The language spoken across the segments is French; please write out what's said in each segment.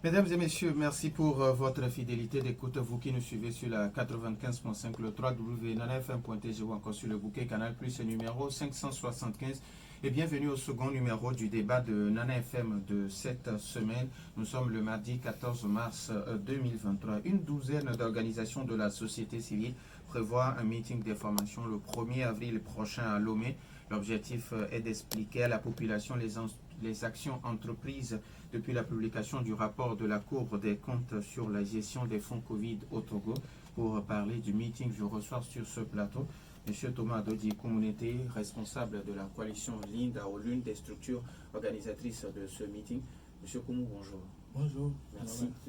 Mesdames et messieurs, merci pour votre fidélité d'écoute. Vous qui nous suivez sur la 95.5, le www.nanafm.tg ou encore sur le bouquet Canal Plus numéro 575. Et bienvenue au second numéro du débat de Nana FM de cette semaine. Nous sommes le mardi 14 mars 2023. Une douzaine d'organisations de la société civile prévoient un meeting d'information le 1er avril prochain à Lomé. L'objectif est d'expliquer à la population les actions entreprises depuis la publication du rapport de la Cour des comptes sur la gestion des fonds Covid au Togo. Pour parler du meeting, je reçois sur ce plateau M. Thomas Dodi Koumounete, responsable de la coalition Linda, l'une des structures organisatrices de ce meeting. M. Koumou, bonjour. Bonjour.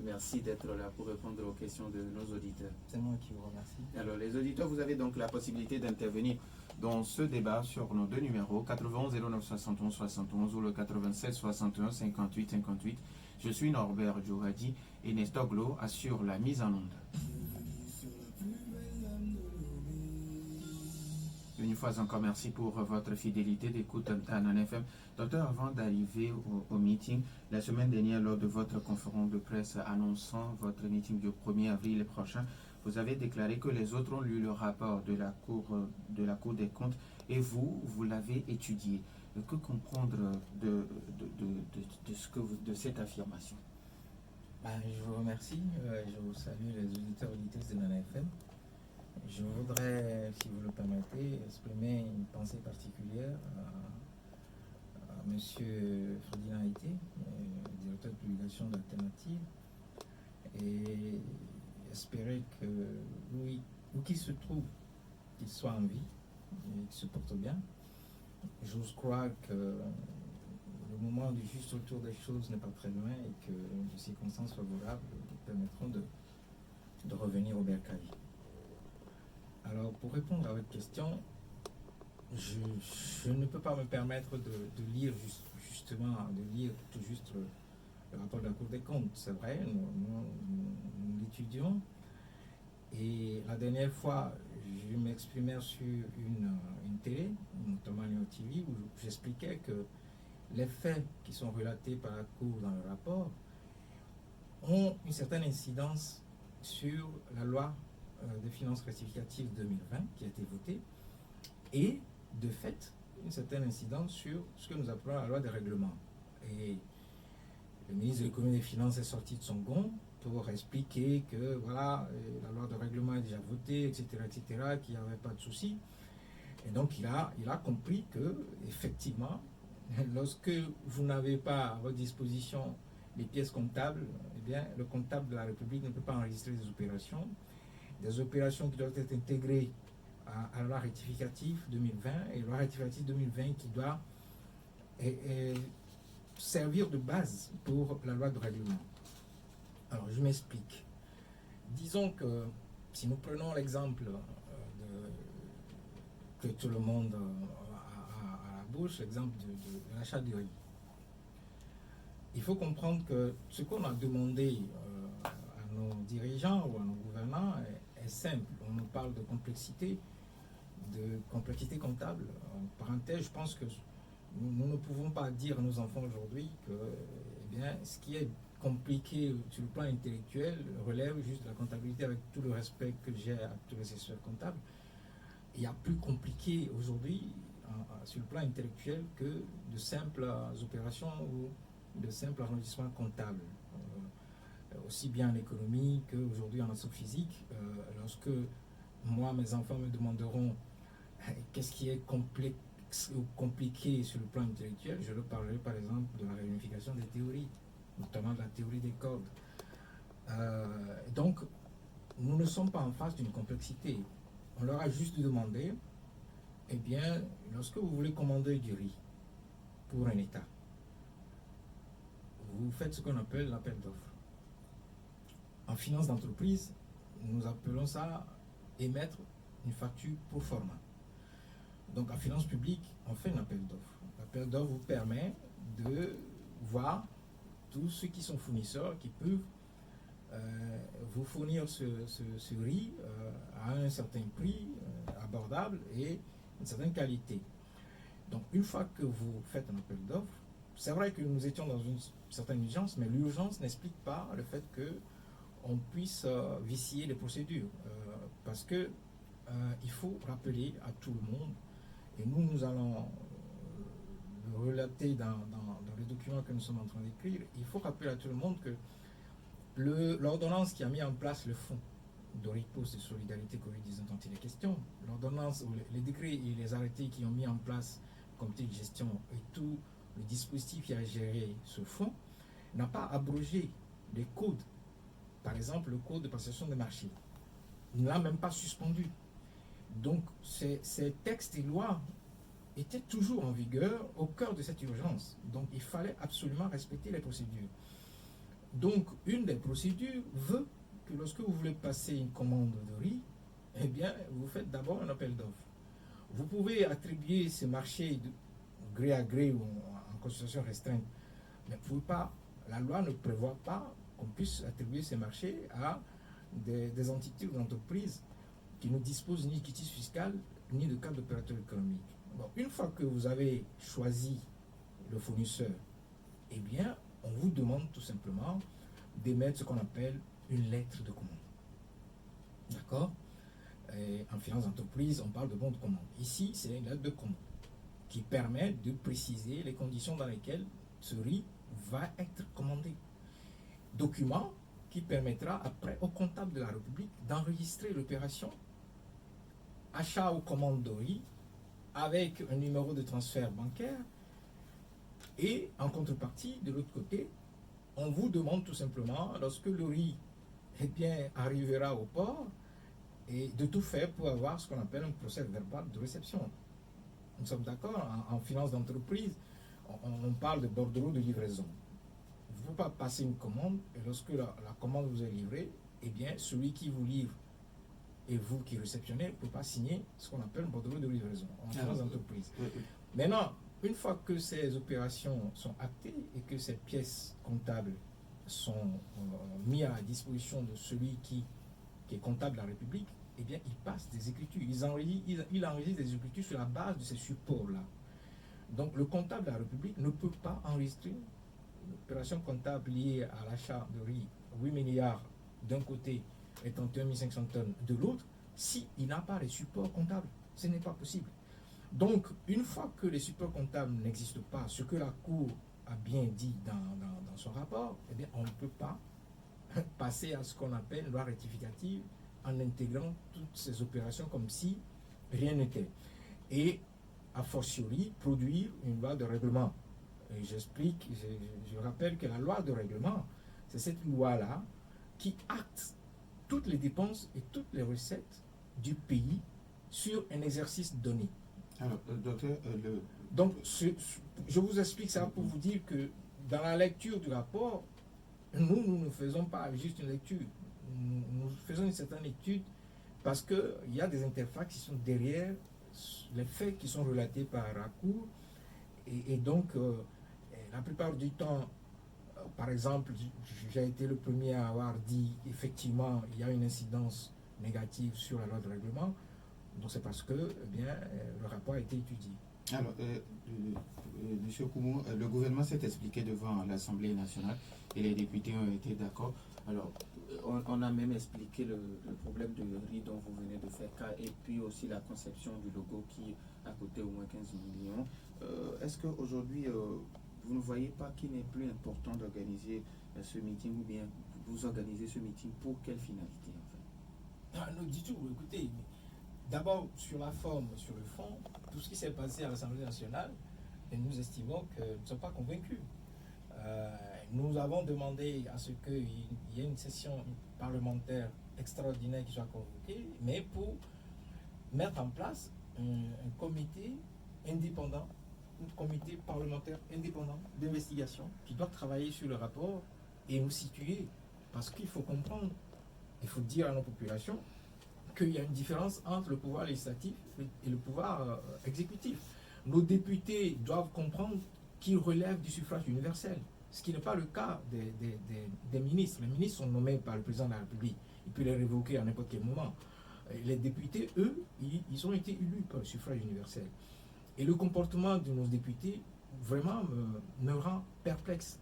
Merci d'être là pour répondre aux questions de nos auditeurs. C'est moi qui vous remercie. Alors, les auditeurs, vous avez donc la possibilité d'intervenir dans ce débat sur nos deux numéros, 91 09 71 71 ou le 87 61 58 58. Je suis Norbert Djouradi et Nestor Glo assure la mise en onde. Une fois encore, merci pour votre fidélité d'écoute à NanFM. Docteur, avant d'arriver au meeting, la semaine dernière, lors de votre conférence de presse annonçant votre meeting du 1er avril prochain, vous avez déclaré que les autres ont lu le rapport de la Cour des comptes et vous l'avez étudié. Que comprendre de cette affirmation? Je vous remercie. Je vous salue les auditeurs et auditrices de NanFM. Je voudrais, si vous le permettez, exprimer une pensée particulière à M. Ferdinand Haïté, directeur de publication d'Alternative, et espérer que, où qu'il se trouve, qu'il soit en vie et qu'il se porte bien. J'ose croire que le moment du juste retour des choses n'est pas très loin et que les circonstances favorables permettront de revenir au bercail. Alors, pour répondre à votre question, je ne peux pas me permettre de lire tout juste le rapport de la Cour des comptes. C'est vrai, nous l'étudions. Et la dernière fois, je m'exprimais sur une télé, notamment Léo TV, où j'expliquais que les faits qui sont relatés par la Cour dans le rapport ont une certaine incidence sur la loi des finances rectificatives 2020 qui a été votée et de fait une certaine incidence sur ce que nous appelons la loi des règlements. Et le ministre de l'économie et des finances est sorti de son gond pour expliquer que voilà, la loi de règlement est déjà votée, etc., qu'il n'y avait pas de souci. Et donc il a compris que effectivement, lorsque vous n'avez pas à votre disposition les pièces comptables, eh bien le comptable de la République ne peut pas enregistrer des opérations qui doivent être intégrées à la loi rectificative 2020 et la loi rectificative 2020 qui doit servir de base pour la loi de règlement. Alors je m'explique. Disons que si nous prenons l'exemple que tout le monde a à la bouche, l'exemple de l'achat du riz. Il faut comprendre que ce qu'on a demandé à nos dirigeants ou à nos gouvernants est simple. On nous parle de complexité comptable. En parenthèse, je pense que nous ne pouvons pas dire à nos enfants aujourd'hui que ce qui est compliqué sur le plan intellectuel relève juste de la comptabilité, avec tout le respect que j'ai à tous les experts comptables. Il y a plus compliqué aujourd'hui sur le plan intellectuel que de simples opérations ou de simples arrondissements comptables. Aussi bien en économie qu'aujourd'hui en astrophysique. Lorsque moi, mes enfants me demanderont qu'est-ce qui est complexe ou compliqué sur le plan intellectuel, je leur parlerai par exemple de la réunification des théories, notamment de la théorie des cordes. Donc, nous ne sommes pas en face d'une complexité. On leur a juste demandé, lorsque vous voulez commander du riz pour un État, vous faites ce qu'on appelle l'appel d'offres. En finance d'entreprise, nous appelons ça émettre une facture pro forma. Donc en finance publique, on fait un appel d'offres. L'appel d'offres vous permet de voir tous ceux qui sont fournisseurs qui peuvent vous fournir ce riz à un certain prix abordable et une certaine qualité. Donc une fois que vous faites un appel d'offres, c'est vrai que nous étions dans une certaine urgence, mais l'urgence n'explique pas le fait qu'on puisse vicier les procédures. Parce que il faut rappeler à tout le monde, et nous allons le relater dans les documents que nous sommes en train d'écrire, il faut rappeler à tout le monde que l'ordonnance qui a mis en place le fonds de riposte de solidarité Covid-19 dont il est question, l'ordonnance, les décrets et les arrêtés qui ont mis en place le comité de gestion et tout le dispositif qui a géré ce fonds, n'a pas abrogé les codes. Par exemple, le code de passation des marchés ne l'a même pas suspendu. Donc, ces textes et lois étaient toujours en vigueur au cœur de cette urgence. Donc, il fallait absolument respecter les procédures. Donc, une des procédures veut que lorsque vous voulez passer une commande de riz, eh bien, vous faites d'abord un appel d'offres. Vous pouvez attribuer ces marchés de gré à gré ou en concession restreinte, mais vous pouvez pas, la loi ne prévoit pas qu'on puisse attribuer ces marchés à des entités ou d'entreprises qui ne disposent ni de quitus fiscal ni de carte d'opérateur économique. Bon, une fois que vous avez choisi le fournisseur, eh bien, on vous demande tout simplement d'émettre ce qu'on appelle une lettre de commande. D'accord? En finance d'entreprise, on parle de bon de commande. Ici, c'est une lettre de commande qui permet de préciser les conditions dans lesquelles ce riz va être commandé. Document qui permettra après au comptable de la République d'enregistrer l'opération achat ou commande de riz avec un numéro de transfert bancaire, et en contrepartie, de l'autre côté, on vous demande tout simplement, lorsque le riz arrivera au port, et de tout faire pour avoir ce qu'on appelle un procès verbal de réception. Nous sommes d'accord, en finance d'entreprise, on parle de bordereau de livraison. Vous ne pouvez pas passer une commande, et lorsque la commande vous est livrée, eh bien, celui qui vous livre et vous qui réceptionnez ne pouvez pas signer ce qu'on appelle un bordereau de livraison en finance d'entreprise. Maintenant, une fois que ces opérations sont actées et que ces pièces comptables sont mises à la disposition de celui qui est comptable de la République, eh bien, il passe des écritures. Il enregistre des écritures sur la base de ces supports-là. Donc, le comptable de la République ne peut pas enregistrer une opération comptable liée à l'achat de riz, 8 milliards d'un côté et 31 500 tonnes de l'autre, s'il n'a pas les supports comptables. Ce n'est pas possible. Donc, une fois que les supports comptables n'existent pas, ce que la Cour a bien dit dans son rapport, eh bien, on ne peut pas passer à ce qu'on appelle une loi rectificative en intégrant toutes ces opérations comme si rien n'était. Et, a fortiori, produire une loi de règlement. Et j'explique, je rappelle que la loi de règlement, c'est cette loi-là qui acte toutes les dépenses et toutes les recettes du pays sur un exercice donné. Alors, docteur, donc, je vous explique ça pour vous dire que dans la lecture du rapport, nous ne faisons pas juste une lecture. Nous faisons une certaine étude parce qu'il y a des interfaces qui sont derrière les faits qui sont relatés par la Cour. Et donc, la plupart du temps, par exemple, j'ai été le premier à avoir dit effectivement il y a une incidence négative sur la loi de règlement. Donc c'est parce que le rapport a été étudié. Alors, M. Koumou, le gouvernement s'est expliqué devant l'Assemblée nationale et les députés ont été d'accord. Alors, on a même expliqué le problème de riz dont vous venez de faire cas et puis aussi la conception du logo qui a coûté au moins 15 millions. Est-ce qu'aujourd'hui, vous ne voyez pas qu'il n'est plus important d'organiser ce meeting ou bien vous organisez ce meeting pour quelle finalité en fait? Non, du tout. Écoutez, d'abord sur la forme, sur le fond, tout ce qui s'est passé à l'Assemblée nationale, et nous estimons que nous ne sommes pas convaincus. Nous avons demandé à ce qu'il y ait une session parlementaire extraordinaire qui soit convoquée, mais pour mettre en place un comité indépendant, un comité parlementaire indépendant d'investigation qui doit travailler sur le rapport et nous situer. Parce qu'il faut comprendre, il faut dire à nos populations qu'il y a une différence entre le pouvoir législatif et le pouvoir exécutif. Nos députés doivent comprendre qu'ils relèvent du suffrage universel, ce qui n'est pas le cas des ministres. Les ministres sont nommés par le président de la République. Il peut les révoquer à n'importe quel moment. Les députés, eux, ils ont été élus par le suffrage universel. Et le comportement de nos députés vraiment me rend perplexe.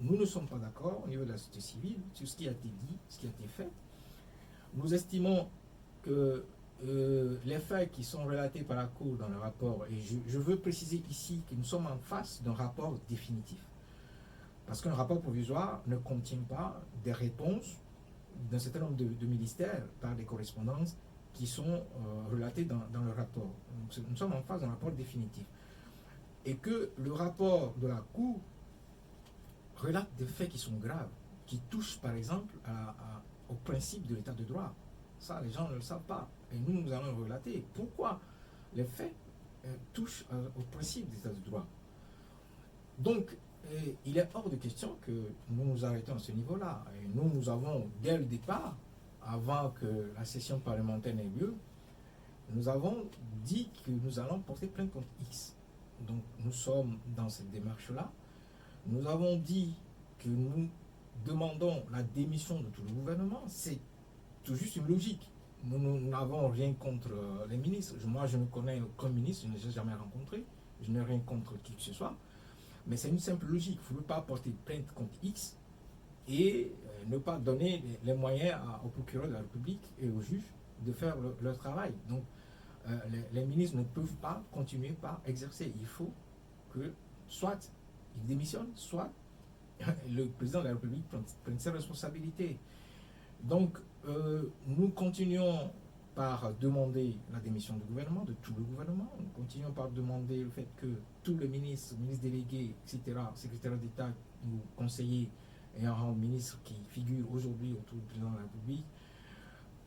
Nous ne sommes pas d'accord au niveau de la société civile sur ce qui a été dit, ce qui a été fait. Nous estimons que les faits qui sont relatés par la Cour dans le rapport, et je veux préciser ici que nous sommes en face d'un rapport définitif. Parce qu'un rapport provisoire ne contient pas des réponses d'un certain nombre de ministères par des correspondances qui sont relatées dans le rapport. Donc, nous sommes en face d'un rapport définitif. Et que le rapport de la Cour relate des faits qui sont graves, qui touchent par exemple au principe de l'état de droit. Ça, les gens ne le savent pas. Et nous allons relater pourquoi les faits touchent au principe de l'état de droit. Donc, il est hors de question que nous nous arrêtons à ce niveau-là. Et nous avons, dès le départ, avant que la session parlementaire n'ait lieu, nous avons dit que nous allons porter plainte contre X. Donc, nous sommes dans cette démarche-là. Nous avons dit que nous demandons la démission de tout le gouvernement. C'est tout juste une logique. Nous n'avons rien contre les ministres. Moi, je ne connais aucun ministre, je ne les ai jamais rencontré. Je n'ai rien contre qui que ce soit. Mais c'est une simple logique. Il ne faut pas porter plainte contre X et ne pas donner les moyens au procureur de la République et aux juges de faire leur travail. Donc, les ministres ne peuvent pas continuer par exercer. Il faut que soit ils démissionnent, soit le président de la République prenne ses responsabilités. Donc, nous continuons par demander la démission du gouvernement, de tout le gouvernement. Nous continuons par demander le fait que tous les ministres délégués, etc., secrétaires d'État ou conseillers et un rang de ministre qui figurent aujourd'hui autour du président de la République,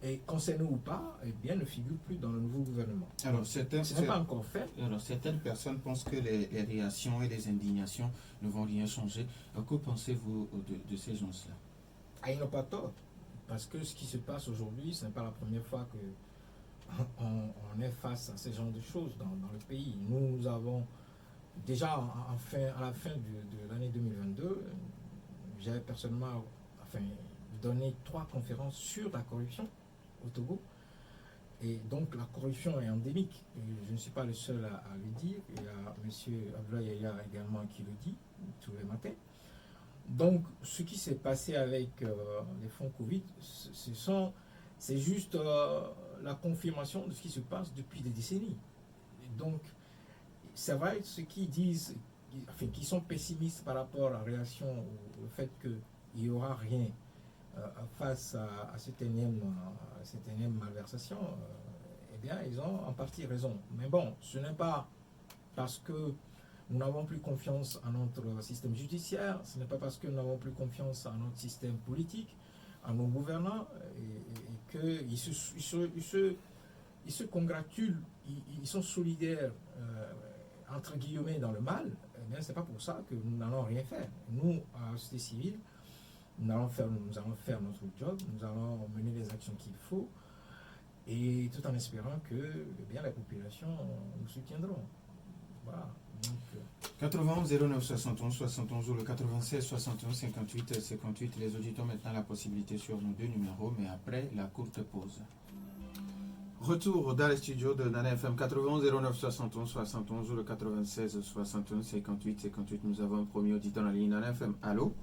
et concernés ou pas, eh bien, ne figurent plus dans le nouveau gouvernement. Alors, ce n'est pas encore fait. Alors, certaines personnes pensent que les réactions et les indignations ne vont rien changer. Que pensez-vous de ces gens-là? Ils n'ont pas tort. Parce que ce qui se passe aujourd'hui, ce n'est pas la première fois qu'on est face à ce genre de choses dans le pays. Nous avons déjà à la fin de l'année 2022, j'avais personnellement donné 3 conférences sur la corruption au Togo. Et donc la corruption est endémique. Et je ne suis pas le seul à le dire. Il y a M. Abdoulaye Yaya également qui le dit tous les matins. Donc, ce qui s'est passé avec les fonds Covid, c'est juste la confirmation de ce qui se passe depuis des décennies. Et donc, c'est vrai, ceux qui disent, qui sont pessimistes par rapport à la réaction, au fait qu'il n'y aura rien face à cette énième malversation, eh bien, ils ont en partie raison. Mais bon, ce n'est pas parce que nous n'avons plus confiance en notre système judiciaire, ce n'est pas parce que nous n'avons plus confiance en notre système politique, en nos gouvernants, et qu'ils se congratulent, ils sont solidaires, entre guillemets, dans le mal. Eh bien, ce n'est pas pour ça que nous n'allons rien faire. Nous, à la société civile, nous allons faire notre job, nous allons mener les actions qu'il faut, et tout en espérant que bien, la population nous soutiendront. Voilà. 91 09 71 71 ou le 96 71 58 58. Les auditeurs ont maintenant la possibilité sur nos 2 numéros, mais après la courte pause. Retour dans les studios de Nana FM 91 09 71 71 ou le 96 61 58 58. Nous avons un premier auditeur en ligne. Nana FM, allô?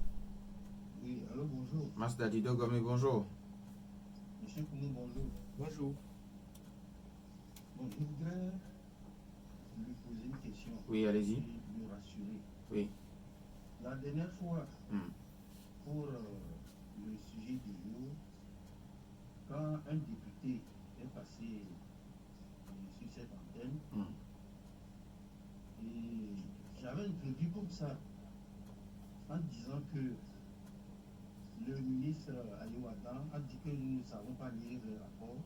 Oui, allô, bonjour. Masda Dido Gomé, bonjour. Monsieur Koumou, bonjour. Bonjour. Bon, je voudrais lui poser une question. Oui, allez-y. Et me rassurer. Oui. La dernière fois, pour le sujet du jour, quand un député est passé sur cette antenne, et j'avais introduit comme ça, en disant que le ministre Aliouadan a dit que nous ne savons pas lire le rapport.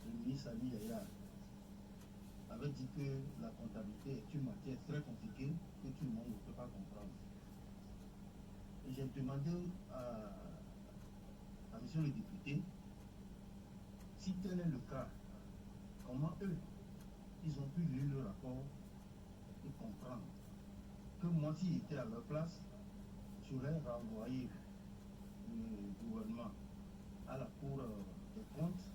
Le ministre Ali Yaya avait dit que la comptabilité est une matière très compliquée que tout le monde ne peut pas comprendre. Et j'ai demandé à monsieur le député si tel est le cas, comment eux, ils ont pu lire le rapport et comprendre que moi, si j'étais à leur place, j'aurais renvoyé le gouvernement à la Cour des comptes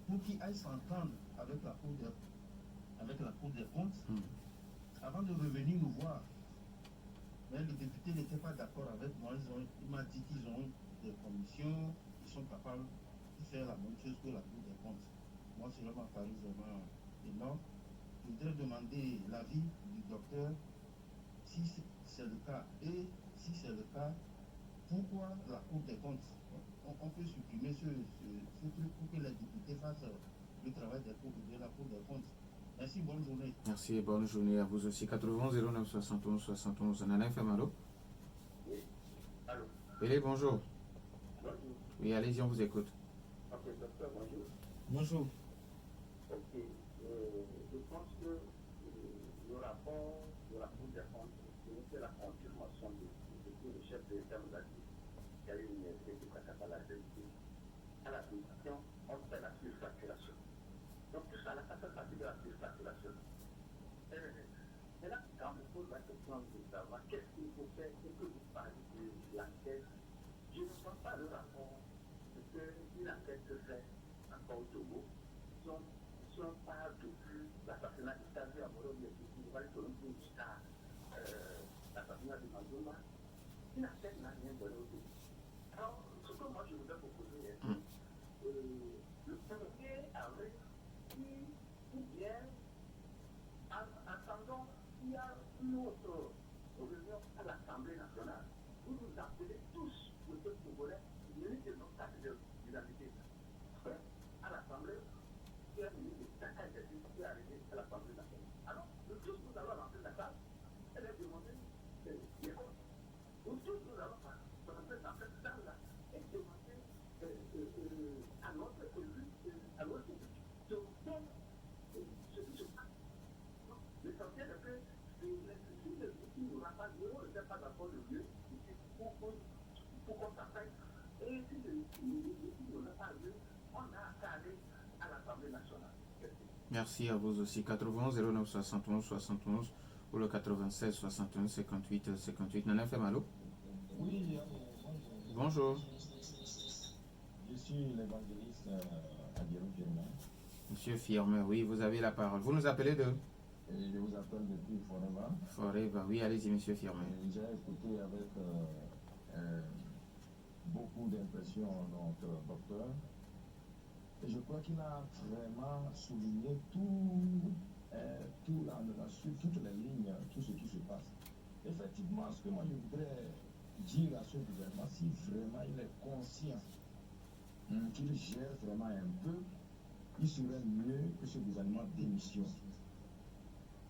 pour qu'ils aillent s'entendre avec la Cour des comptes avant de revenir nous voir. Mais le député n'était pas d'accord avec moi. Il m'a dit qu'ils ont des commissions, ils sont capables de faire la même chose que la Cour des comptes. Moi, cela m'a paru vraiment énorme. Je voudrais demander l'avis du docteur si c'est le cas. Et si c'est le cas, pourquoi la Cour des comptes? On peut supprimer ce truc pour que les députés fassent le travail de la Cour des comptes. Merci, bonne journée. Merci et bonne journée à vous aussi. 80 09 71 71. Nana FM, allô? Oui. Allô? Oui, bonjour. Bonjour. Oui, allez-y, on vous écoute. Ok, docteur, bonjour. Bonjour. Ok. Je pense que le rapport de la Cour des comptes, c'est la confirmation de ce que le chef de l'État nous a dit. Il y a eu une étude à la réalité. À la décision, on fait la surfacturation. Donc tout ça, ça fait partie de la surfacturation. Et là, quand on me pose la question de savoir qu'est-ce qu'il faut faire et que vous parlez de l'enquête, je ne pense pas le rapport qu'une enquête se fait encore au Togo. Si on parle depuis l'assassinat du Stade à Moro, on va aller jusqu'à l'assassinat de Mazuma, une enquête n'a rien donné au Togo. Alors, ce que moi je voudrais proposer est que le 1er avril, ou bien attendons qu'il y a une autre réunion à l'Assemblée nationale, vous nous appelez tous le peuple congolais, ministre de notre carte d'identité. À l'Assemblée, il y a un ministre de carte d'identité qui est arrivé à l'Assemblée nationale. Alors, nous tous nous allons rentrer dans la salle et leur demander les comptes. Nous tous nous allons rentrer dans cette salle-là et demander à notre élu, à notre élu, de donner ce qui se passe. L'essentiel est que si les outils nous rappellent, on ne fait pas d'accord le lieu pour qu'on s'appelle. Et si les outils nous rappellent, on a qu'à aller à l'Assemblée nationale. Merci à vous aussi. 80 09 71 71 ou le 96 61 58 58. Nana FM, allô? Oui, Bonjour. je suis l'évangéliste Aguero Firmin. Monsieur Firmin, oui, vous avez la parole. Vous nous appelez de? Et je vous appelle depuis Forever. Forever, oui, allez-y, monsieur Firmin. J'ai écouté avec beaucoup d'impression notre docteur. Et je crois qu'il a vraiment souligné toutes les lignes, tout ce qui se passe. Effectivement, ce que moi je voudrais dire à ce gouvernement, si vraiment il est conscient qu'il gère vraiment un peu, il serait mieux que ce gouvernement démissionne.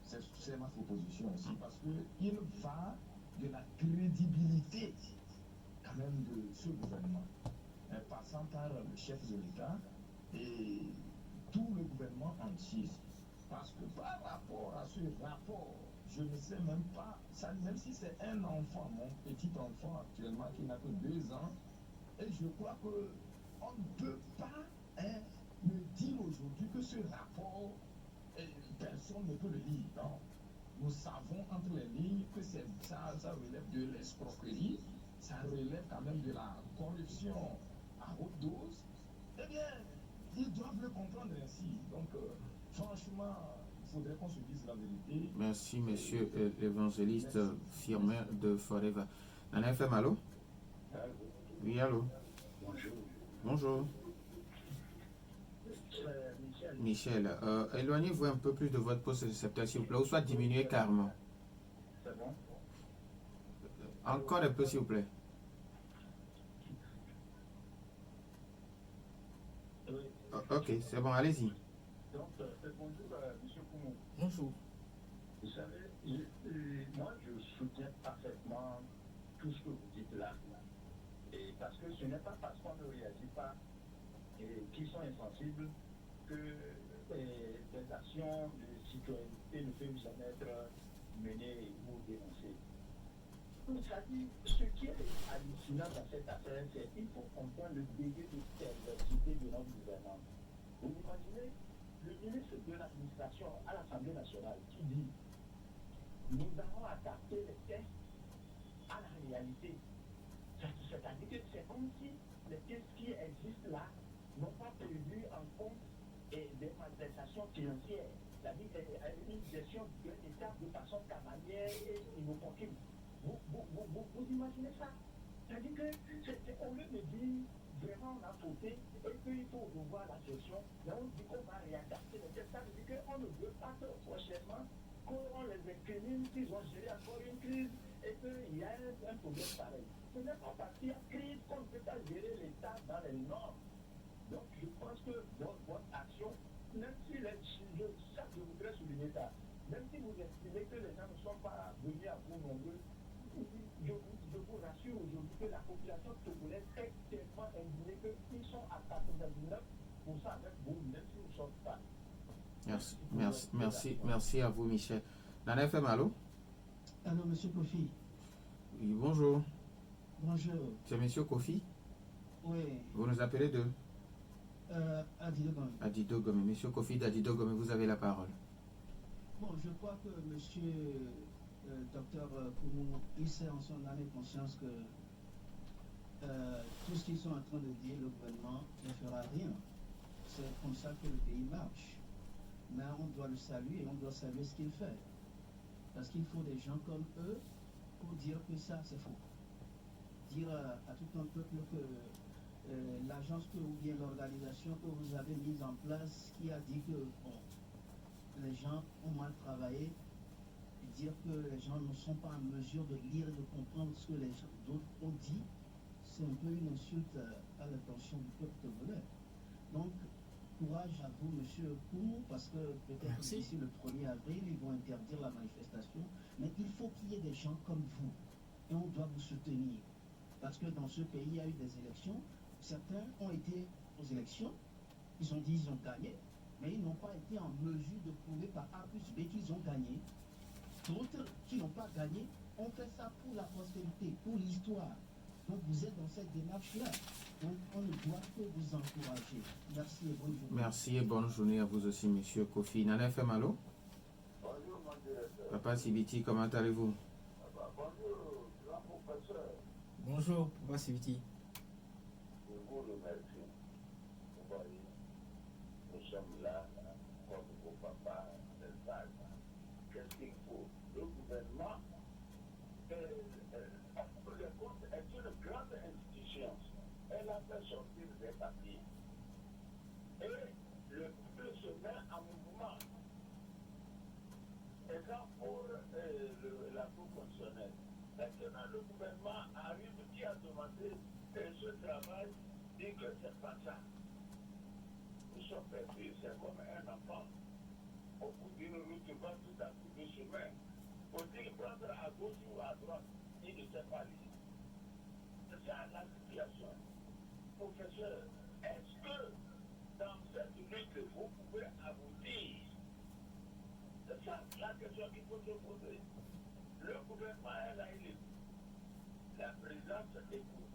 C'est ma proposition aussi, parce qu'il va de la crédibilité quand même de ce gouvernement, passant par le chef de l'État et tout le gouvernement entier. Parce que par rapport à ce rapport, je ne sais même pas, même si c'est un enfant, mon petit enfant actuellement qui n'a que 2 ans, et je crois qu'on ne peut pas me dire aujourd'hui que ce rapport, personne ne peut le lire. Non. Nous savons entre les lignes que ça relève de l'escroquerie, ça relève quand même de la corruption à haute dose. Eh bien, ils doivent le comprendre ainsi. Donc, franchement, il faudrait qu'on se dise la vérité. Merci, monsieur l'évangéliste Firmin de Forever. Nana FM, allô? Oui, allô? Bonjour. Bonjour. Michel, éloignez-vous un peu plus de votre poste récepteur, s'il vous plaît, ou soit diminuez carrément. C'est bon? Encore un peu, s'il vous plaît. Ok, c'est bon, allez-y. Donc, bonjour, M. Koumou. Bonjour. Vous savez, moi, je soutiens parfaitement tout ce que vous dites là. Et parce que ce n'est pas parce qu'on ne réagit pas et qu'ils sont insensibles que des actions de citoyenneté ne peuvent jamais être menées ou dénoncées. C'est-à-dire, ce qui est hallucinant dans cette affaire, c'est qu'il faut comprendre le degré de perversité de notre gouvernement. Vous imaginez le ministre de l'administration à l'Assemblée nationale qui dit nous allons adapter les tests à la réalité. C'est-à-dire que c'est comme si les tests qui existent là n'ont pas prévu en compte des malversations financières. c'est-à-dire une gestion de l'État de façon cavalière et inopportune. Vous imaginez ça? C'est-à-dire qu'au lieu de dire vraiment on a fauté et qu'il faut revoir la gestion, mais on dit qu'on va réadapter les tests. Ça veut dire qu'on ne veut pas que prochainement qu'on les incrimine qu'ils ont géré encore une crise et qu'il y a un problème pareil. Ce n'est pas parce qu'il y a crise qu'on ne peut pas gérer l'État dans les normes. Donc je pense que votre action, même si ça je voudrais souligner ça, même si vous estimez que les gens ne sont pas venus à vous nombreux, je vous rassure aujourd'hui que la population togolaise est tellement indignée qu'ils sont à 99% avec vous, même si vous ne sortez pas. Merci à vous, Michel. Nana FM, allô? Alors, monsieur Kofi. Oui, bonjour. Bonjour. C'est monsieur Kofi? Oui. Vous nous appelez de? Adido Gomé. Adido Gomé. Monsieur Kofi d'Adido Gomé, vous avez la parole. Bon, je crois que monsieur docteur Koumou, il sait en son âme et conscience que tout ce qu'ils sont en train de dire, le gouvernement ne fera rien. C'est comme ça que le pays marche. Mais on doit le saluer et on doit saluer ce qu'il fait. Parce qu'il faut des gens comme eux pour dire que ça, c'est faux. Dire à tout un peuple que l'agence ou bien l'organisation que vous avez mise en place qui a dit que bon, les gens ont mal travaillé, dire que les gens ne sont pas en mesure de lire et de comprendre ce que les d'autres ont dit, c'est un peu une insulte à l'attention du peuple togolais. Donc, courage à vous, monsieur Koumou, parce que peut-être d'ici le 1er avril, ils vont interdire la manifestation, mais il faut qu'il y ait des gens comme vous, et on doit vous soutenir. Parce que dans ce pays, il y a eu des élections, certains ont été aux élections, ils ont dit qu'ils ont gagné, mais ils n'ont pas été en mesure de prouver par A plus B qu'ils ont gagné. D'autres qui n'ont pas gagné ont fait ça pour la postérité, pour l'histoire. Donc vous êtes dans cette démarche-là. Donc on ne doit que vous encourager. Merci et bonne journée. Merci et bonne journée à vous aussi, monsieur Kofi. Nana FM, allô? Bonjour, mon directeur. Papa Sibiti, comment allez-vous? Bonjour, grand professeur. Bonjour, Papa Sibiti. Je vous remercie. Vous voyez, nous sommes là, comme vos papas, les sages. Qu'est-ce qu'il faut? Le gouvernement, le compte est une grande institution. Elle a fait sortir des papiers. Et le peuple se met en mouvement. Et quand pour la Cour constitutionnelle, maintenant le gouvernement arrive qui a demandé ce travail, dit que c'est pas ça. Nous sommes perdus, c'est comme un enfant. Au bout d'une route, va tout à coup de chemin. Faut-il prendre à gauche ou à droite? Il ne sait pas lire. C'est ça la situation. Professeur, est-ce que dans cette lutte, vous pouvez aboutir? C'est ça la question qu'il faut se poser. Le gouvernement est là, il est. La présidence écoute.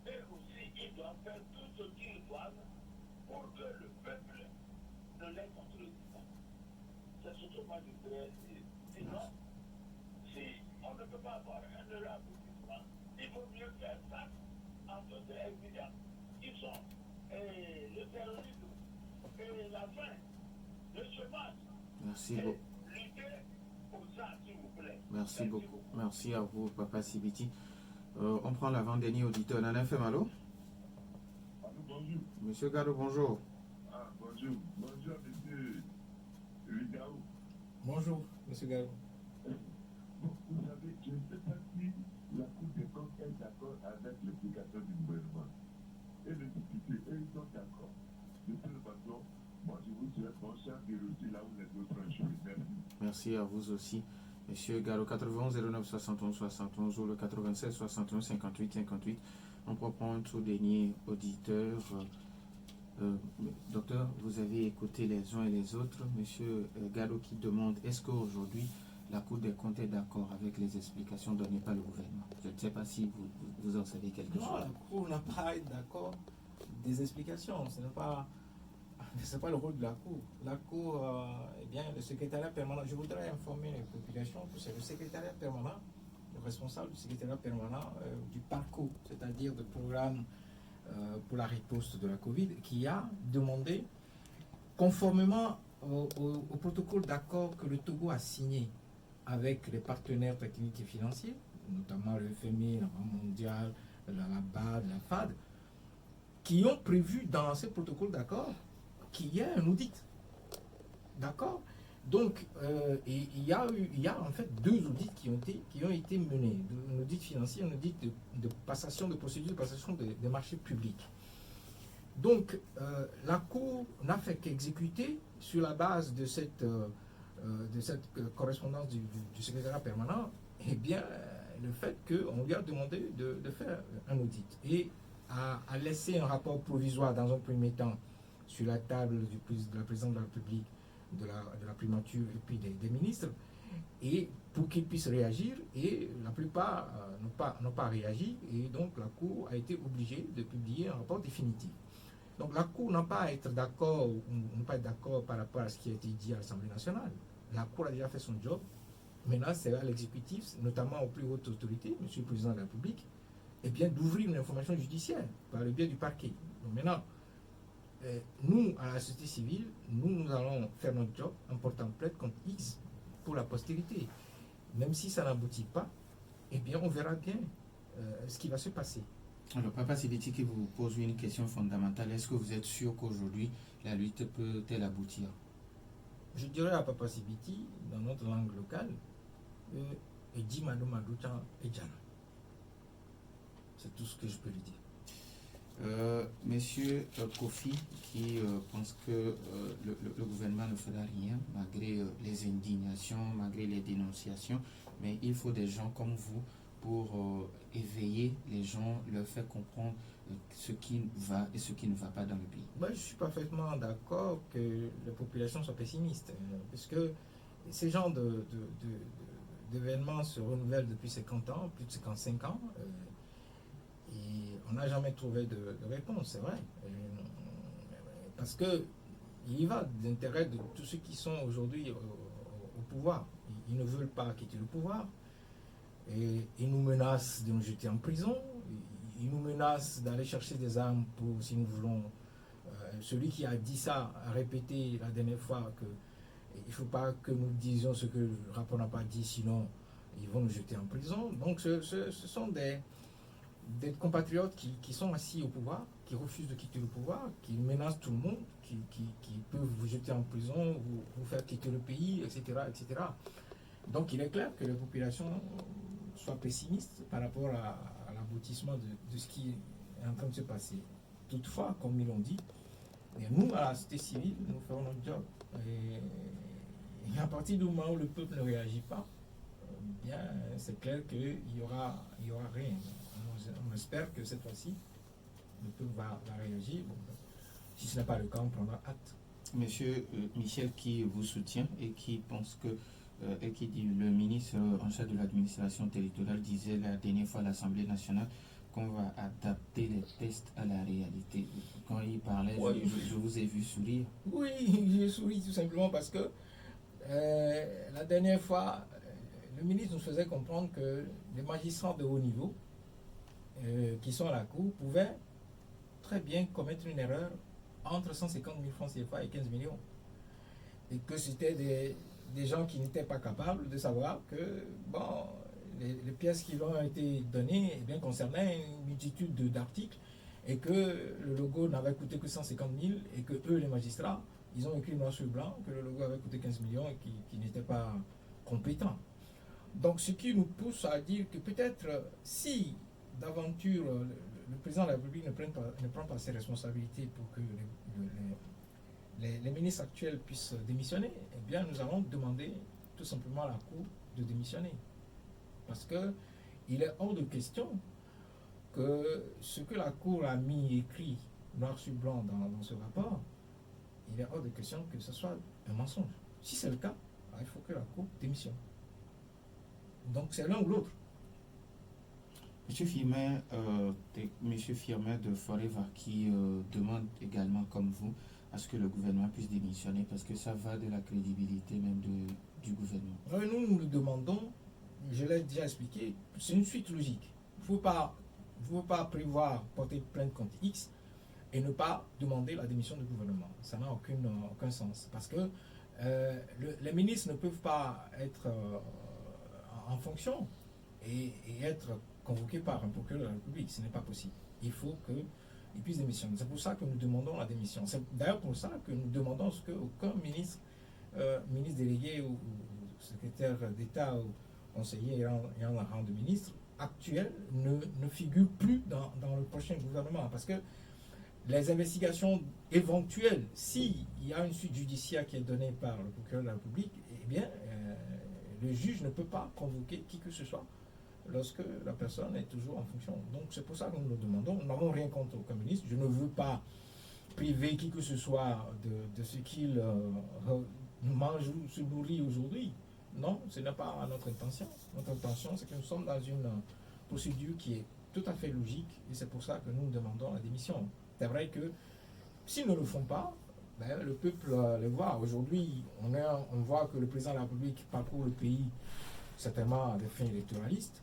Et aussi, ils doivent faire tout ce qu'ils doivent pour que le peuple ne les contredise pas. C'est ce que moi je voudrais dire. Sinon, si on ne peut pas avoir un heureux aboutissement, il faut mieux faire face à toutes les évidences qui sont le terrorisme et la faim, le chômage. Merci beaucoup. Lutter pour ça, s'il vous plaît. Merci beaucoup. Merci à vous, Papa Sibiti. On prend l'avant-dernier auditeur. Nana FM, allô? Bonjour. Monsieur Gado, bonjour. Ah, bonjour. Bonjour, monsieur Rigao. Bonjour, monsieur Gallo. Bon, vous savez, je ne sais pas si la Cour des comptes est d'accord avec l'explication du gouvernement. Et les députés, eux, ils sont d'accord. De toute façon, moi, je vous souhaite bon chance de réussir là où les autres ont échoué. Merci. Merci à vous aussi. Monsieur Galo, 91 09 71 71 ou le 96 61 58 58. On peut prendre tout dernier auditeur. Docteur, vous avez écouté les uns et les autres. Monsieur Galo qui demande, est-ce qu'aujourd'hui la Cour des comptes est d'accord avec les explications données par le gouvernement? Je ne sais pas si vous en savez quelque Non, chose. la Cour n'a pas été d'accord des explications. Ce n'est pas le rôle de la Cour. La Cour, eh bien, le secrétariat permanent, je voudrais informer les populations que c'est le secrétariat permanent, le responsable du secrétariat permanent du PARCO, c'est-à-dire du programme pour la riposte de la Covid, qui a demandé, conformément au protocole d'accord que le Togo a signé avec les partenaires techniques et financiers, notamment le FMI, la Banque mondiale, la BAD, la FAD, qui ont prévu dans ces protocoles d'accord qu'il y ait un audit. D'accord? Donc, il y a en fait 2 audits qui ont été menés. Un audit financier, un audit de passation de procédure, de passation des marchés publics. Donc, la Cour n'a fait qu'exécuter sur la base de cette correspondance du secrétariat permanent, eh bien, le fait qu'on lui a demandé de faire un audit et a laissé un rapport provisoire dans un premier temps sur la table de la présidente de la République, de la primature et puis des ministres, et pour qu'ils puissent réagir, et la plupart n'ont pas réagi, et donc la Cour a été obligée de publier un rapport définitif. Donc la Cour n'a pas à être d'accord, ou ne pas être d'accord par rapport à ce qui a été dit à l'Assemblée nationale. La Cour a déjà fait son job. Maintenant, c'est à l'exécutif, notamment aux plus hautes autorités, Monsieur le Président de la République, eh bien, d'ouvrir une information judiciaire par le biais du parquet. Donc maintenant, nous, à la société civile, nous allons faire notre job en portant plainte contre X pour la postérité. Même si ça n'aboutit pas, eh bien, on verra bien ce qui va se passer. Alors, Papa Sibiti qui vous pose une question fondamentale. Est-ce que vous êtes sûr qu'aujourd'hui, la lutte peut-elle aboutir? Je dirais à Papa Sibiti, dans notre langue locale, Eji Mado Madoucha Ejana. C'est tout ce que je peux lui dire. Monsieur Kofi qui pense que le gouvernement ne fera rien malgré les indignations, malgré les dénonciations, mais il faut des gens comme vous pour éveiller les gens, leur faire comprendre ce qui va et ce qui ne va pas dans le pays. Moi, je suis parfaitement d'accord que les populations soient pessimistes, puisque ces genres d'événements se renouvellent depuis 50 ans, plus de 55 ans, et on n'a jamais trouvé de réponse, c'est vrai. Parce que il y va de l'intérêt de tous ceux qui sont aujourd'hui au pouvoir. Ils ne veulent pas quitter le pouvoir. Et ils nous menacent de nous jeter en prison. Ils nous menacent d'aller chercher des armes pour, si nous voulons. Celui qui a dit ça a répété la dernière fois qu'il ne faut pas que nous disions ce que le rapport n'a pas dit, sinon ils vont nous jeter en prison. Donc ce sont des compatriotes qui sont assis au pouvoir, qui refusent de quitter le pouvoir, qui menacent tout le monde, qui peuvent vous jeter en prison, vous faire quitter le pays, etc., etc. Donc il est clair que les populations soient pessimistes par rapport à l'aboutissement de ce qui est en train de se passer. Toutefois, comme ils l'ont dit, nous, à la société civile, nous ferons notre job. Et à partir du moment où le peuple ne réagit pas, bien, c'est clair qu'il y aura rien. On espère que cette fois-ci, le peuple va réagir. Bon, si ce n'est pas le cas, on prendra acte. Monsieur Michel qui vous soutient et qui pense que et qui dit, le ministre en charge de l'administration territoriale disait la dernière fois à l'Assemblée nationale qu'on va adapter les tests à la réalité. Quand il parlait, ouais, je vous ai vu sourire. Oui, j'ai souri tout simplement parce que la dernière fois, le ministre nous faisait comprendre que les magistrats de haut niveau qui sont à la Cour pouvaient très bien commettre une erreur entre 150 000 francs CFA et 15 millions. Et que c'était des gens qui n'étaient pas capables de savoir que bon, les pièces qui leur ont été données eh bien, concernaient une multitude d'articles et que le logo n'avait coûté que 150 000 et que eux, les magistrats, ils ont écrit noir sur blanc que le logo avait coûté 15 millions et qu'ils n'étaient pas compétents. Donc ce qui nous pousse à dire que peut-être si d'aventure le président de la République ne prend pas ses responsabilités pour que les ministres actuels puissent démissionner, eh bien nous allons demander tout simplement à la Cour de démissionner. Parce qu'il est hors de question que ce que la Cour a mis écrit noir sur blanc dans ce rapport, il est hors de question que ce soit un mensonge. Si c'est le cas, il faut que la Cour démissionne. Donc c'est l'un ou l'autre. Monsieur Firmin de Forever qui demande également comme vous à ce que le gouvernement puisse démissionner parce que ça va de la crédibilité même du gouvernement. Nous le demandons, je l'ai déjà expliqué, c'est une suite logique. Il ne faut pas prévoir porter plainte contre X et ne pas demander la démission du gouvernement. Ça n'a aucun sens. Parce que les ministres ne peuvent pas être en fonction et être convoqués par un procureur de la République. Ce n'est pas possible. Il faut qu'ils puissent démissionner. C'est pour ça que nous demandons la démission. C'est d'ailleurs pour ça que nous demandons qu'aucun ministre délégué ou secrétaire d'État ou conseiller ayant le rang de ministre actuel ne figure plus dans le prochain gouvernement. Parce que les investigations éventuelles, s'il y a une suite judiciaire qui est donnée par le procureur de la République, eh bien, le juge ne peut pas convoquer qui que ce soit lorsque la personne est toujours en fonction. Donc c'est pour ça que nous le demandons. Nous n'avons rien contre aucun ministre. Je ne veux pas priver qui que ce soit de ce qu'il mange ou se nourrit aujourd'hui. Non, ce n'est pas notre intention. Notre intention, c'est que nous sommes dans une procédure qui est tout à fait logique et c'est pour ça que nous demandons la démission. C'est vrai que s'ils ne le font pas, ben, le peuple les voit. Aujourd'hui, on voit que le président de la République parcourt le pays certainement à des fins électoralistes.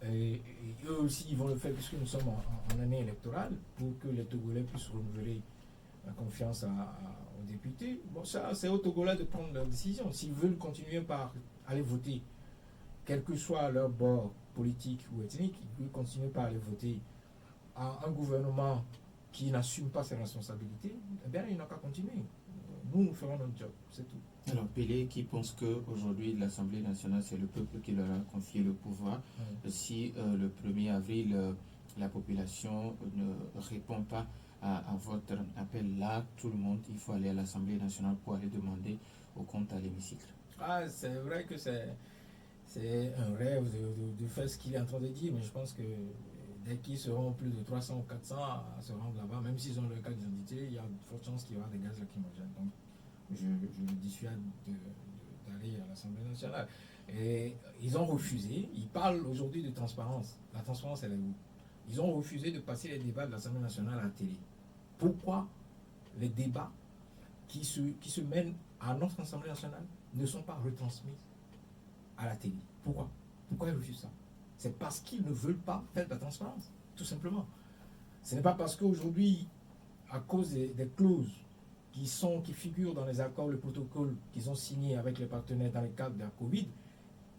Et eux aussi, ils vont le faire puisque nous sommes en année électorale pour que les Togolais puissent renouveler la confiance aux députés. Bon, ça, c'est aux Togolais de prendre leur décision. S'ils veulent continuer par aller voter, quel que soit leur bord politique ou ethnique, ils veulent continuer par aller voter à un gouvernement qui n'assume pas ses responsabilités, eh bien, il n'a qu'à continuer. Nous ferons notre job, c'est tout. Alors, Pelé qui pense qu'aujourd'hui, l'Assemblée nationale, c'est le peuple qui leur a confié le pouvoir. Si le 1er avril, la population ne répond pas à votre appel là, tout le monde, il faut aller à l'Assemblée nationale pour aller demander au compte à l'hémicycle. Ah, c'est vrai que c'est un rêve de faire ce qu'il est en train de dire, mais je pense que dès qu'ils seront plus de 300 ou 400 à se rendre là-bas, même s'ils ont leur carte d'identité, il y a de fortes chances qu'il y aura des gaz lacrymogènes. Donc, je le dissuade d'aller à l'Assemblée nationale. Et ils ont refusé. Ils parlent aujourd'hui de transparence. La transparence, elle est où? Ils ont refusé de passer les débats de l'Assemblée nationale à la télé. Pourquoi les débats qui se mènent à notre Assemblée nationale ne sont pas retransmis à la télé? Pourquoi ils refusent ça? C'est parce qu'ils ne veulent pas faire de la transparence, tout simplement. Ce n'est pas parce qu'aujourd'hui, à cause des clauses qui figurent dans les accords, le protocole qu'ils ont signé avec les partenaires dans le cadre de la Covid,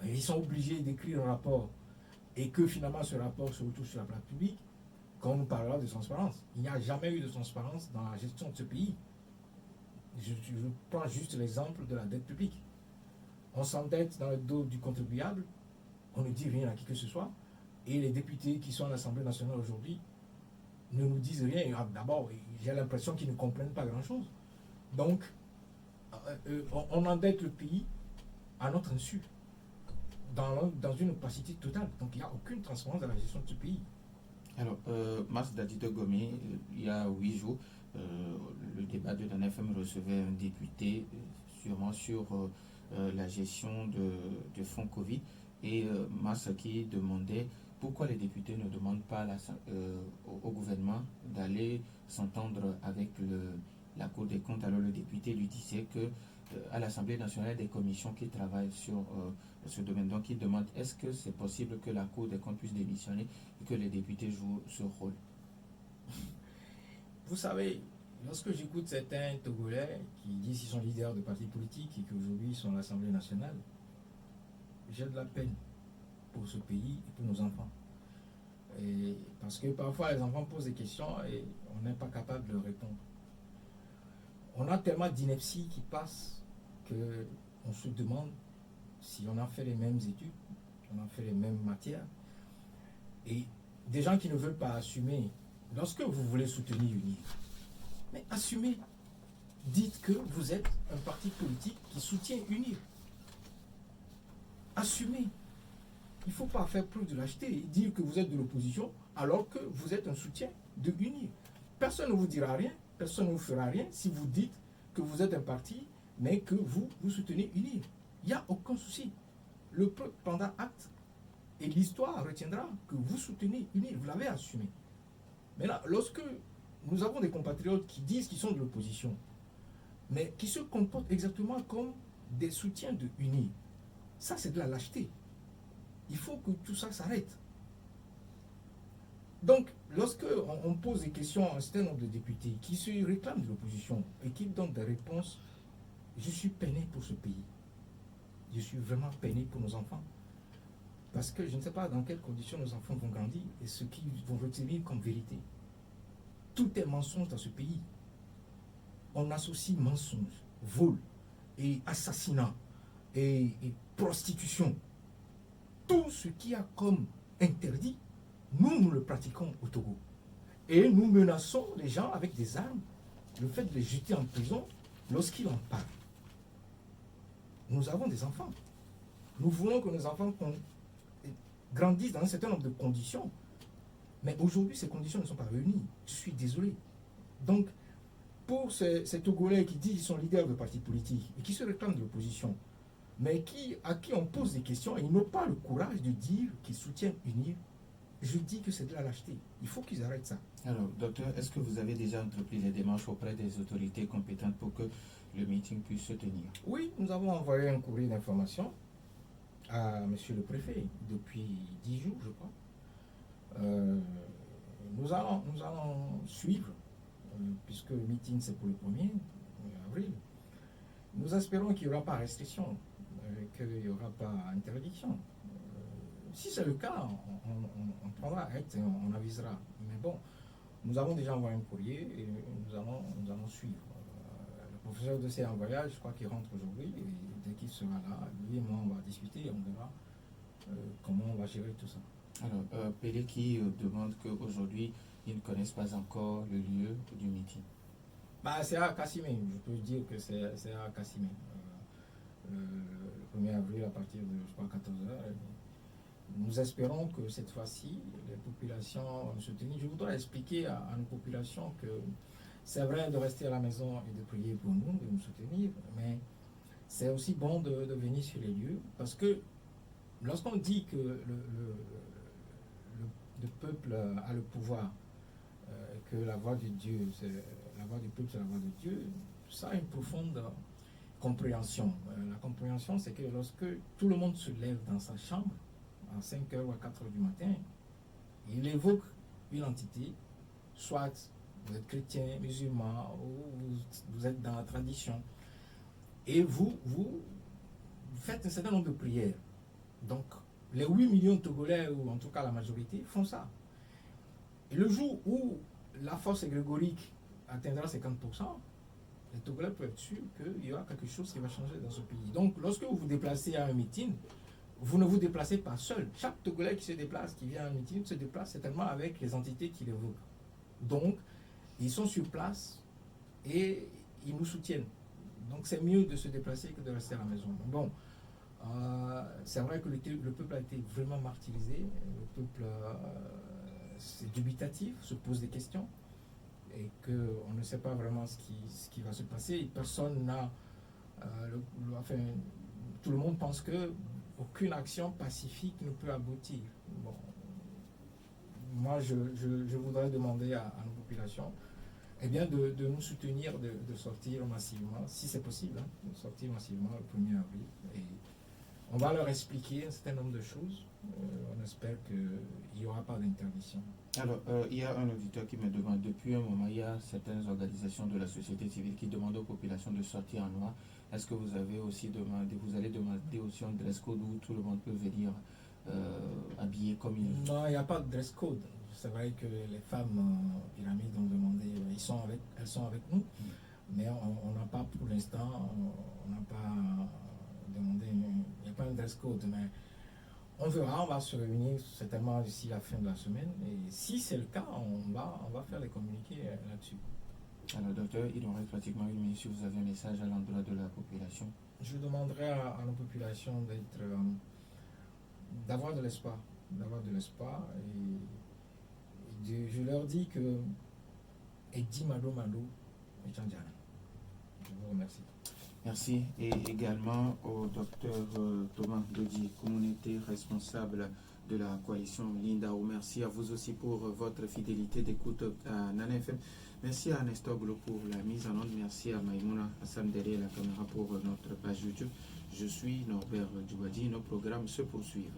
ils sont obligés d'écrire un rapport et que finalement ce rapport se retrouve sur la place publique quand on nous parlera de transparence. Il n'y a jamais eu de transparence dans la gestion de ce pays. Je prends juste l'exemple de la dette publique. On s'endette dans le dos du contribuable, on ne dit rien à qui que ce soit, et les députés qui sont à l'Assemblée nationale aujourd'hui ne nous disent rien. D'abord, j'ai l'impression qu'ils ne comprennent pas grand-chose. Donc, on endette le pays à notre insu, dans une opacité totale. Donc, il n'y a aucune transparence dans la gestion de ce pays. Alors, Mars Dadito Gomé, il y a 8 jours, le débat de l'ANFM recevait un député, sûrement sur la gestion de fonds Covid, et Mars qui demandait pourquoi les députés ne demandent pas au gouvernement d'aller s'entendre avec la Cour des comptes. Alors le député lui disait que à l'Assemblée nationale, il y a des commissions qui travaillent sur ce domaine. Donc il demande, est-ce que c'est possible que la Cour des comptes puisse démissionner et que les députés jouent ce rôle? Vous savez, lorsque j'écoute certains Togolais qui disent qu'ils sont leaders de partis politiques et qu'aujourd'hui ils sont à l'Assemblée nationale, j'ai de la peine pour ce pays et pour nos enfants. Et parce que parfois les enfants posent des questions et on n'est pas capable de leur répondre. On a tellement d'inepties qui passent qu'on se demande si on a fait les mêmes études, on a fait les mêmes matières. Et des gens qui ne veulent pas assumer, lorsque vous voulez soutenir UNIR, mais assumez. Dites que vous êtes un parti politique qui soutient UNIR. Assumez. Il ne faut pas faire preuve de lâcheté et dire que vous êtes de l'opposition alors que vous êtes un soutien de UNIR. Personne ne vous dira rien, personne ne vous fera rien si vous dites que vous êtes un parti, mais que vous soutenez UNIR. Il n'y a aucun souci. Le peuple prendra acte et l'histoire retiendra que vous soutenez UNIR. Vous l'avez assumé. Mais là, lorsque nous avons des compatriotes qui disent qu'ils sont de l'opposition, mais qui se comportent exactement comme des soutiens de UNIR, ça c'est de la lâcheté. Il faut que tout ça s'arrête. Donc, lorsque on pose des questions à un certain nombre de députés qui se réclament de l'opposition et qui donnent des réponses, je suis peiné pour ce pays. Je suis vraiment peiné pour nos enfants. Parce que je ne sais pas dans quelles conditions nos enfants vont grandir et ce qu'ils vont retenir comme vérité. Tout est mensonge dans ce pays. On associe mensonge, vol et assassinat et prostitution. Tout ce qui a comme interdit, nous le pratiquons au Togo. Et nous menaçons les gens avec des armes. Le fait de les jeter en prison lorsqu'ils en parlent. Nous avons des enfants. Nous voulons que nos enfants grandissent dans un certain nombre de conditions. Mais aujourd'hui, ces conditions ne sont pas réunies. Je suis désolé. Donc, pour ces Togolais qui disent qu'ils sont leaders de partis politiques et qui se réclament de l'opposition, mais à qui on pose des questions et ils n'ont pas le courage de dire qu'ils soutiennent UNIR, je dis que c'est de la lâcheté. Il faut qu'ils arrêtent ça. Alors, docteur, est-ce que vous avez déjà entrepris les démarches auprès des autorités compétentes pour que le meeting puisse se tenir? Oui, nous avons envoyé un courrier d'information à monsieur le préfet depuis 10 jours, je crois. Nous allons suivre, puisque le meeting c'est pour le 1er avril. Nous espérons qu'il n'y aura pas restriction, qu'il n'y aura pas interdiction. Si c'est le cas, on prendra acte et on avisera. Mais bon, nous avons déjà envoyé un courrier et nous allons suivre. Le professeur de c'est en voyage, je crois qu'il rentre aujourd'hui, et dès qu'il sera là, lui et moi on va discuter et on verra comment on va gérer tout ça. Alors, Pélé qui demande qu'aujourd'hui, ils ne connaissent pas encore le lieu du meeting. Bah, c'est à Kassimé, je peux dire que c'est à Kassimé. Le 1er avril à partir de, je crois, 14h. Nous espérons que cette fois-ci, les populations vont se tenir. Je voudrais expliquer à nos populations que c'est vrai de rester à la maison et de prier pour nous, de nous soutenir, mais c'est aussi bon de venir sur les lieux, parce que lorsqu'on dit que le peuple a le pouvoir, que la voix de Dieu, la voix du peuple, c'est la voix de Dieu, ça a une profonde compréhension. La compréhension, c'est que lorsque tout le monde se lève dans sa chambre, à 5h ou à 4h du matin, il évoque une entité, soit vous êtes chrétien, musulman, ou vous êtes dans la tradition, et vous faites un certain nombre de prières. Donc, les 8 millions de Togolais, ou en tout cas la majorité, font ça. Et le jour où la force grégorique atteindra 50%, les Togolais peuvent être sûrs qu'il y aura quelque chose qui va changer dans ce pays. Donc, lorsque vous vous déplacez à un meeting, vous ne vous déplacez pas seul. Chaque Togolais qui se déplace, qui vient à un meeting, se déplace certainement avec les entités qu'il évoque. Donc, ils sont sur place et ils nous soutiennent. Donc, c'est mieux de se déplacer que de rester à la maison. Bon, c'est vrai que le peuple a été vraiment martyrisé. Le peuple c'est dubitatif, se pose des questions et qu'on ne sait pas vraiment ce qui va se passer. Personne n'a... enfin, tout le monde pense que aucune action pacifique ne peut aboutir. Bon, moi, je voudrais demander à nos populations eh bien, de nous soutenir, de sortir massivement, si c'est possible, hein, de sortir massivement le 1er avril. Et on va leur expliquer un certain nombre de choses. On espère qu'il n'y aura pas d'interdiction. Alors, il y a un auditeur qui me demande, depuis un moment, il y a certaines organisations de la société civile qui demandent aux populations de sortir en noir. Est-ce que vous avez aussi demandé, vous allez demander aussi un dress code où tout le monde peut venir habillé comme il veut? Non, il n'y a pas de dress code. C'est vrai que les femmes pyramides ont demandé, elles sont avec nous, mais on n'a pas pour l'instant, on n'a pas demandé, il n'y a pas un dress code, mais on verra, on va se réunir certainement d'ici la fin de la semaine, et si c'est le cas, on va faire les communiqués là-dessus. Alors, docteur, il nous reste pratiquement une minute. Si vous avez un message à l'endroit de la population. Je demanderai à nos populations d'avoir de l'espoir, et je leur dis que Edi Malo Malo et Tchandjana. Je vous remercie. Merci. Et également au docteur Thomas Dodi, communauté responsable de la coalition Lindao. Merci à vous aussi pour votre fidélité d'écoute à Nana FM. Merci à Nestor Glo pour la mise en onde. Merci à Maïmouna Hassan derrière la caméra pour notre page YouTube. Je suis Norbert Djouadi. Nos programmes se poursuivent.